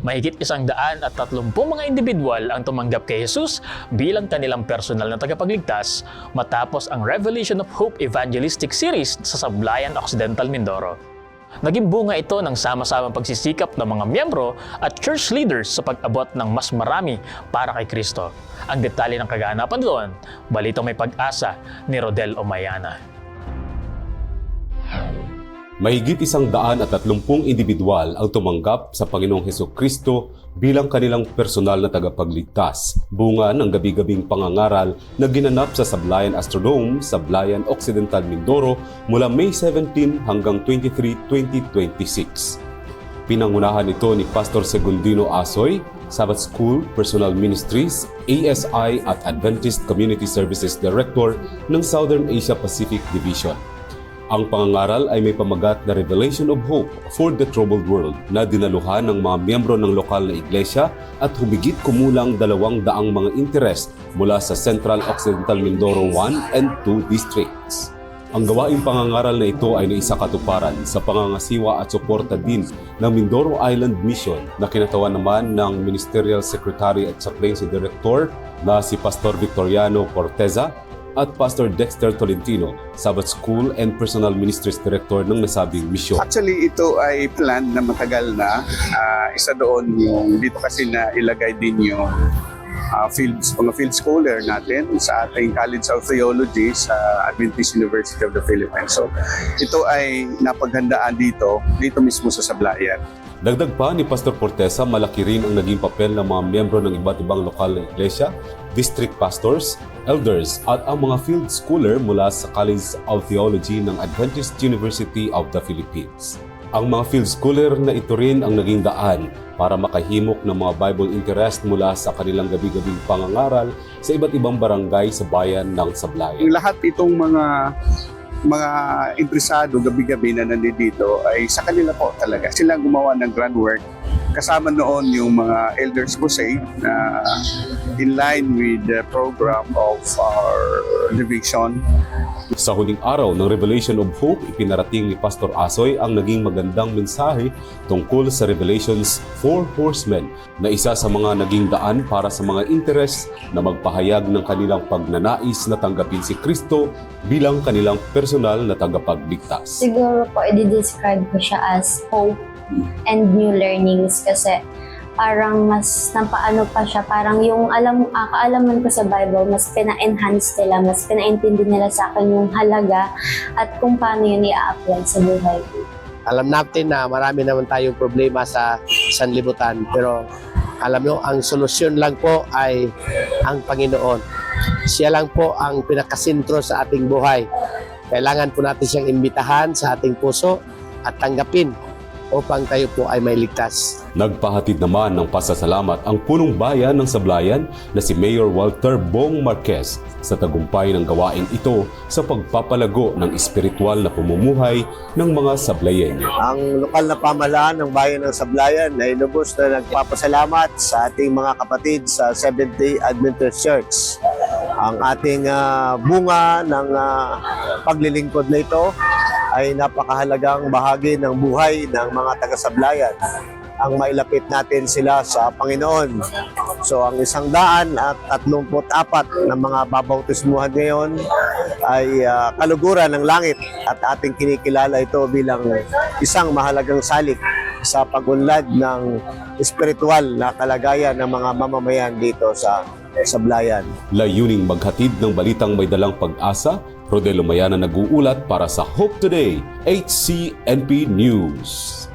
Mahigit 130 mga individual ang tumanggap kay Jesus bilang kanilang personal na tagapagligtas matapos ang Revelation of Hope Evangelistic Series sa Sablayan Occidental, Mindoro. Naging bunga ito ng sama-samang pagsisikap ng mga miyembro at church leaders sa pag-abot ng mas marami para kay Kristo. Ang detalye ng kaganapan doon, balitang may pag-asa ni Rodel Omayana. Mahigit 130 individual ang tumanggap sa Panginoong Hesukristo bilang kanilang personal na tagapagligtas. Bunga ng gabi-gabing pangangaral na ginanap sa Sablayan Astrodome, Sablayan Occidental, Mindoro mula May 17 hanggang 23, 2026. Pinangunahan ito ni Pastor Segundino Asoy, Sabbath School, Personal Ministries, ASI at Adventist Community Services Director ng Southern Asia Pacific Division. Ang pangangaral ay may pamagat na Revelation of Hope for the Troubled World na dinaluhan ng mga miyembro ng lokal na iglesia at humigit kumulang 200 mga interes mula sa Central Occidental Mindoro 1 and 2 districts. Ang gawaing pangangaral na ito ay naisakatuparan sa pangangasiwa at suporta din ng Mindoro Island Mission na kinatawan naman ng Ministerial Secretary at Chaplaincy Director na si Pastor Victoriano Corteza at Pastor Dexter Tolentino, Sabbath School and Personal Ministries Director ng nasabing misyon. Actually, ito ay plan na matagal na. Isa doon yung dito kasi na ilagay din yung mga field scholar natin sa ating College of Theology sa Adventist University of the Philippines. So, ito ay napaghandaan dito mismo sa Sablayan. Dagdag pa ni Pastor Corteza, malaki rin ang naging papel ng mga miyembro ng iba't ibang lokal na iglesia, district pastors, elders at ang mga field scholar mula sa College of Theology ng Adventist University of the Philippines. Ang mga field scholar na ito rin ang naging daan para makahimok ng mga Bible interest mula sa kanilang gabi-gabing pangangaral sa iba't ibang barangay sa bayan ng Sablayan. Lahat itong mga interesado gabi-gabi na nandito ay sa kanila po talaga. Sila gumawa ng groundwork. Kasama noon yung mga elders crusade na in line with the program of our division. Sa huling araw ng Revelation of Hope, ipinarating ni Pastor Asoy ang naging magandang mensahe tungkol sa Revelation's 4 Horsemen na isa sa mga naging daan para sa mga interes na magpahayag ng kanilang pagnanais na tanggapin si Kristo bilang kanilang personal na tagapagligtas. Siguro po, i-describe ko siya as hope and new learnings kasi parang mas napaano pa siya, parang yung kaalaman ko sa Bible, mas pina-enhance nila, mas pina-intindi nila sa akin yung halaga at kung paano yun i-apply sa buhay ko. Alam natin na marami naman tayong problema sa sanlibutan, pero alam nyo, ang solusyon lang po ay ang Panginoon. Siya lang po ang pinakasentro sa ating buhay. Kailangan po natin siyang imbitahan sa ating puso at tanggapin upang tayo po ay may ligtas. Nagpahatid naman ng pasasalamat ang punong bayan ng Sablayan na si Mayor Walter Bong Marquez sa tagumpay ng gawain ito sa pagpapalago ng espiritual na pamumuhay ng mga Sablayenyo. Ang lokal na pamahalaan ng bayan ng Sablayan ay lubos na nagpapasalamat sa ating mga kapatid sa Seventh-day Adventist Church. Ang ating bunga ng paglilingkod na ito ay napakahalagang bahagi ng buhay ng mga taga-Sablayan. Ang mailapit natin sila sa Panginoon. So ang 134 na mga babautismuhan ngayon ay kaluguran ng langit at ating kinikilala ito bilang isang mahalagang salik sa pagunlad ng espiritual na kalagayan ng mga mamamayan dito sa Sablayan. Layuning maghatid ng balitang may dalang pag-asa, Rodel Omayana nag-uulat para sa Hope Today, HCNP News.